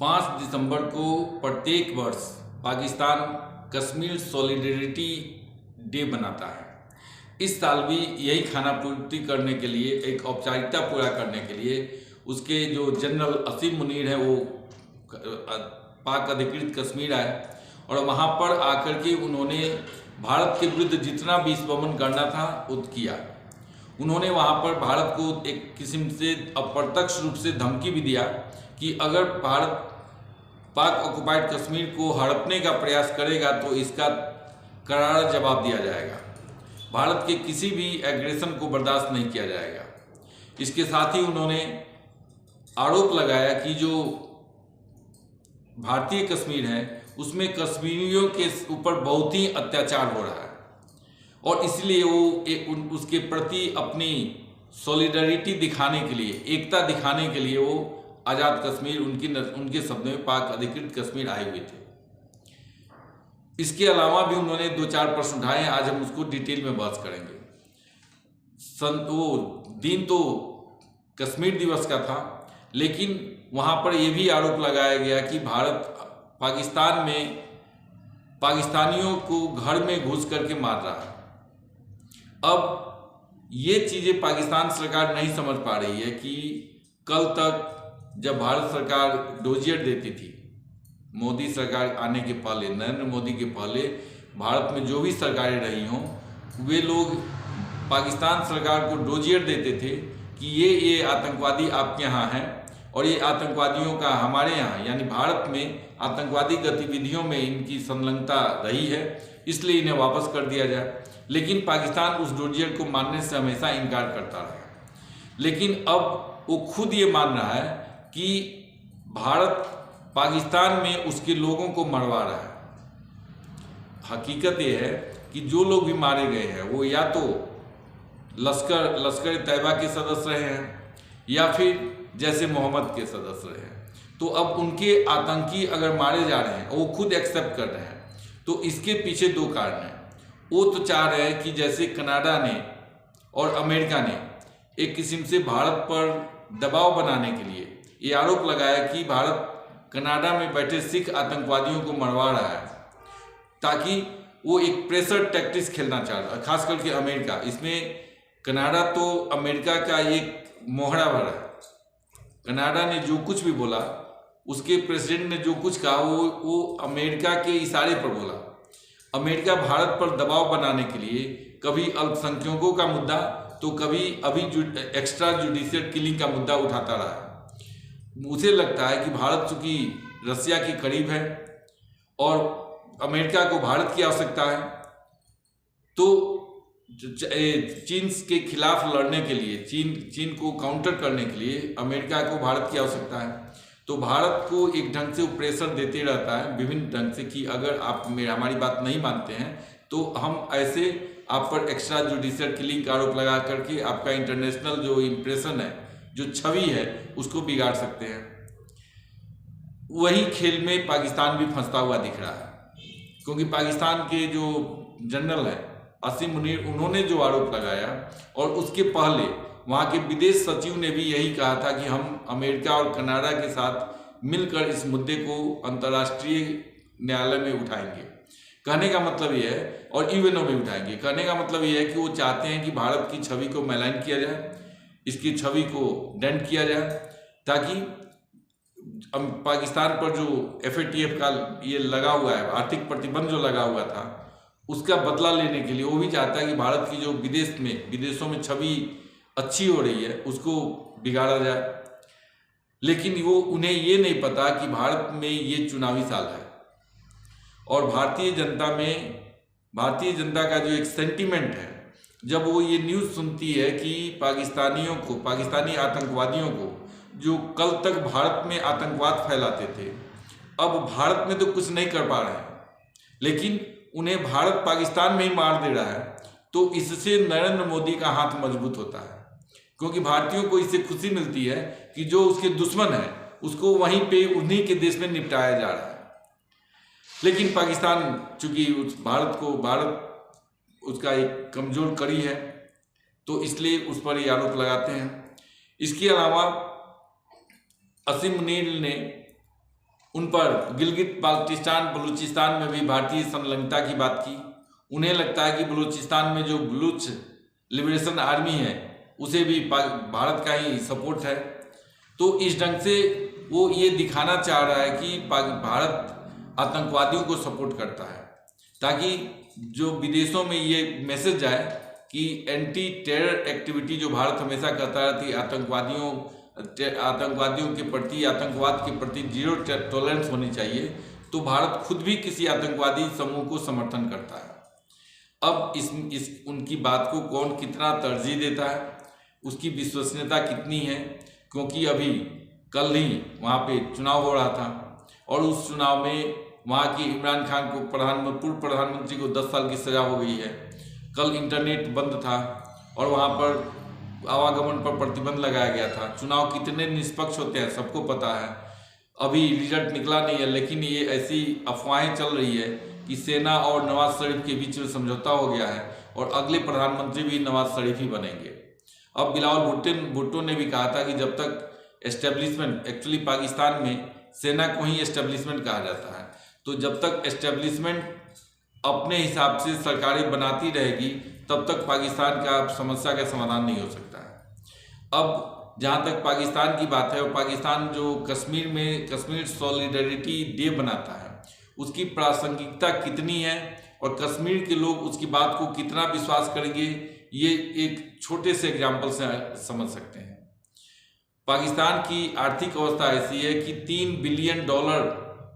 5 दिसंबर को प्रत्येक वर्ष पाकिस्तान कश्मीर सॉलिडेरिटी डे मनाता है। इस साल भी यही खाना पूर्ति करने के लिए, एक औपचारिकता पूरा करने के लिए उसके जो जनरल असीम मुनीर है वो पाक अधिकृत कश्मीर आए और वहाँ पर आकर के उन्होंने भारत के विरुद्ध जितना भी स्पमन करना था वो किया। उन्होंने वहाँ पर भारत को एक किस्म से अप्रत्यक्ष रूप से धमकी भी दिया कि अगर भारत पाक ऑक्युपाइड कश्मीर को हड़पने का प्रयास करेगा तो इसका करारा जवाब दिया जाएगा। भारत के किसी भी एग्रेशन को बर्दाश्त नहीं किया जाएगा। इसके साथ ही उन्होंने आरोप लगाया कि जो भारतीय कश्मीर है उसमें कश्मीरियों के ऊपर बहुत ही अत्याचार हो रहा है और इसलिए वो उसके प्रति अपनी सॉलिडरिटी दिखाने के लिए, एकता दिखाने के लिए वो आज़ाद कश्मीर, उनके शब्दों में पाक अधिकृत कश्मीर आए हुए थे। इसके अलावा भी उन्होंने 2-4 प्रश्न उठाए। आज हम उसको डिटेल में बात करेंगे। वो दिन तो कश्मीर दिवस का था, लेकिन वहाँ पर यह भी आरोप लगाया गया कि भारत पाकिस्तान में पाकिस्तानियों को घर में घुस करके मार रहा है। अब ये चीज़ें पाकिस्तान सरकार नहीं समझ पा रही है कि कल तक जब भारत सरकार डोजियर देती थी, मोदी सरकार आने के पहले, नरेंद्र मोदी के पहले भारत में जो भी सरकारें रही हों, वे लोग पाकिस्तान सरकार को डोजियर देते थे कि ये आतंकवादी आपके यहाँ हैं और ये आतंकवादियों का हमारे यहाँ यानी भारत में आतंकवादी गतिविधियों में इनकी संलग्नता रही है, इसलिए इन्हें वापस कर दिया जाए। लेकिन पाकिस्तान उस डोजियर को मानने से हमेशा इनकार करता रहा। लेकिन अब वो खुद ये मान रहा है कि भारत पाकिस्तान में उसके लोगों को मरवा रहा है। हकीकत ये है कि जो लोग भी मारे गए हैं वो या तो लश्कर तैयबा के सदस्य रहे हैं या फिर जैसे मोहम्मद के सदस्य रहे हैं। तो अब उनके आतंकी अगर मारे जा रहे हैं और वो खुद एक्सेप्ट कर रहे हैं, तो इसके पीछे 2 कारण हैं। वो तो चाह रहे हैं कि जैसे कनाडा ने और अमेरिका ने एक किस्म से भारत पर दबाव बनाने के लिए ये आरोप लगाया कि भारत कनाडा में बैठे सिख आतंकवादियों को मरवा रहा है, ताकि वो एक प्रेशर टैक्टिक्स खेलना चाह रहा है, खास करके अमेरिका। इसमें कनाडा तो अमेरिका का एक मोहरा भरा है। कनाडा ने जो कुछ भी बोला, उसके प्रेसिडेंट ने जो कुछ कहा वो अमेरिका के इशारे पर बोला। अमेरिका भारत पर दबाव बनाने के लिए कभी अल्पसंख्यकों का मुद्दा तो कभी अभी एक्स्ट्रा जुडिशियल किलिंग का मुद्दा उठाता रहा है। मुझे लगता है कि भारत चूंकि रसिया के करीब है और अमेरिका को भारत की आवश्यकता है, तो चीन के खिलाफ लड़ने के लिए, चीन को काउंटर करने के लिए अमेरिका को भारत की आवश्यकता है। तो भारत को एक ढंग से प्रेशर देते रहता है विभिन्न ढंग से कि अगर आप हमारी बात नहीं मानते हैं तो हम ऐसे आप पर एक्स्ट्रा जुडिशियल किलिंग का आरोप लगा करके आपका इंटरनेशनल जो इम्प्रेशन है, जो छवि है, उसको बिगाड़ सकते हैं। वही खेल में पाकिस्तान भी फंसता हुआ दिख रहा है, क्योंकि पाकिस्तान के जो जनरल है असीम मुनीर, उन्होंने जो आरोप लगाया और उसके पहले वहाँ के विदेश सचिव ने भी यही कहा था कि हम अमेरिका और कनाडा के साथ मिलकर इस मुद्दे को अंतर्राष्ट्रीय न्यायालय में उठाएंगे। कहने का मतलब ये है, और यूएनओ में उठाएंगे। कहने का मतलब ये है कि वो चाहते हैं कि भारत की छवि को मैलाइन किया जाए, इसकी छवि को डेंट किया जाए, ताकि पाकिस्तान पर जो FATF का ये लगा हुआ है, आर्थिक प्रतिबंध जो लगा हुआ था, उसका बदला लेने के लिए वो भी चाहता है कि भारत की जो विदेशों में छवि अच्छी हो रही है उसको बिगाड़ा जाए। लेकिन उन्हें ये नहीं पता कि भारत में ये चुनावी साल है और भारतीय जनता का जो एक सेंटीमेंट है, जब वो ये न्यूज़ सुनती है कि पाकिस्तानी आतंकवादियों को जो कल तक भारत में आतंकवाद फैलाते थे, अब भारत में तो कुछ नहीं कर पा रहे हैं, लेकिन उन्हें भारत पाकिस्तान में ही मार दे रहा है, तो इससे नरेंद्र मोदी का हाथ मजबूत होता है। क्योंकि भारतीयों को इससे खुशी मिलती है कि जो उसके दुश्मन है उसको वहीं पे उन्हीं के देश में निपटाया जा रहा है। लेकिन पाकिस्तान चूंकि भारत उसका एक कमजोर कड़ी है, तो इसलिए उस पर ये आरोप लगाते हैं। इसके अलावा असीम मुनीर ने उन पर गिलगित बाल्टिस्तान बलूचिस्तान में भी भारतीय संलग्नता की बात की। उन्हें लगता है कि बलूचिस्तान में जो बलूच लिबरेशन आर्मी है उसे भी भारत का ही सपोर्ट है। तो इस ढंग से वो ये दिखाना चाह रहा है कि भारत आतंकवादियों को सपोर्ट करता है, ताकि जो विदेशों में ये मैसेज जाए कि एंटी टेरर एक्टिविटी जो भारत हमेशा करता रहती है, आतंकवादियों के प्रति, आतंकवाद के प्रति जीरो टॉलरेंस होनी चाहिए, तो भारत खुद भी किसी आतंकवादी समूह को समर्थन करता है। अब इस उनकी बात को कौन कितना तरजीह देता है, उसकी विश्वसनीयता कितनी है, क्योंकि अभी कल ही वहाँ पे चुनाव हो रहा था और उस चुनाव में वहाँ की इमरान खान को पूर्व प्रधानमंत्री को 10 साल की सज़ा हो गई है। कल इंटरनेट बंद था और वहाँ पर आवागमन पर प्रतिबंध लगाया गया था। चुनाव कितने निष्पक्ष होते हैं सबको पता है। अभी रिजल्ट निकला नहीं है, लेकिन ये ऐसी अफवाहें चल रही है कि सेना और नवाज शरीफ के बीच में समझौता हो गया है और अगले प्रधानमंत्री भी नवाज शरीफ ही बनेंगे। अब बिलावल भुट्टो ने भी कहा था कि जब तक एस्टेब्लिशमेंट, एक्चुअली पाकिस्तान में सेना को ही एस्टेब्लिशमेंट कहा जाता है, तो जब तक एस्टेब्लिशमेंट अपने हिसाब से सरकारें बनाती रहेगी तब तक पाकिस्तान का समस्या का समाधान नहीं हो सकता है। अब जहाँ तक पाकिस्तान की बात है, और पाकिस्तान जो कश्मीर में कश्मीर सॉलिडरिटी डे बनाता है, उसकी प्रासंगिकता कितनी है और कश्मीर के लोग उसकी बात को कितना विश्वास करेंगे, ये एक छोटे से एग्जाम्पल से समझ सकते हैं। पाकिस्तान की आर्थिक अवस्था ऐसी है कि $3 बिलियन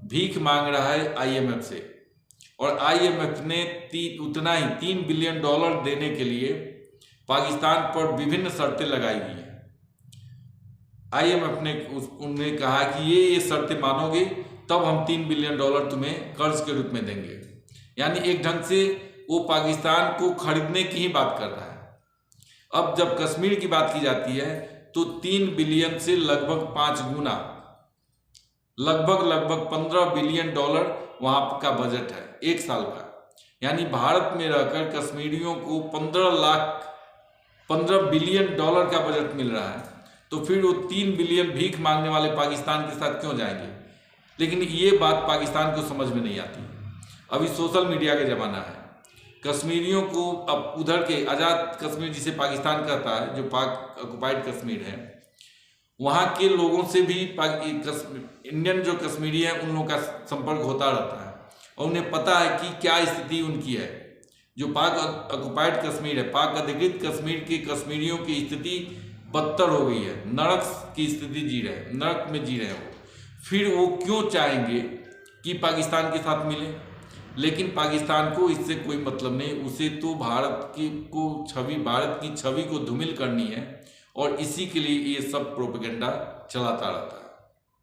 भीख मांग रहा है IMF से, और IMF ने उतना ही $3 बिलियन देने के लिए पाकिस्तान पर विभिन्न शर्तें लगाई हुई हैं। IMF ने उन्हें कहा कि ये शर्तें मानोगे तब हम $3 बिलियन तुम्हें कर्ज के रूप में देंगे। यानी एक ढंग से वो पाकिस्तान को खरीदने की ही बात कर रहा है। अब जब कश्मीर की बात की जाती है तो 3 बिलियन से लगभग 5 गुना, लगभग $15 बिलियन वहाँ का बजट है एक साल का। यानी भारत में रहकर कश्मीरियों को 15 बिलियन का बजट मिल रहा है, तो फिर वो 3 बिलियन भीख मांगने वाले पाकिस्तान के साथ क्यों जाएंगे। लेकिन ये बात पाकिस्तान को समझ में नहीं आती। अभी सोशल मीडिया का ज़माना है, कश्मीरियों को अब उधर के आज़ाद कश्मीर जिसे पाकिस्तान कहता है, जो पाक ऑक्युपाइड कश्मीर है, वहाँ के लोगों से भी इंडियन जो कश्मीरी हैं उन लोगों का संपर्क होता रहता है और उन्हें पता है कि क्या स्थिति उनकी है। जो पाक ऑक्युपाइड कश्मीर है, पाक अधिकृत कश्मीर के कश्मीरियों की स्थिति बदतर हो गई है, नरक की स्थिति जी रहे हैं, नरक में जी रहे हैं वो। फिर वो क्यों चाहेंगे कि पाकिस्तान के साथ मिले। लेकिन पाकिस्तान को इससे कोई मतलब नहीं, उसे तो भारत की छवि को धूमिल करनी है और इसी के लिए ये सब प्रोपेगेंडा चलाता रहता है।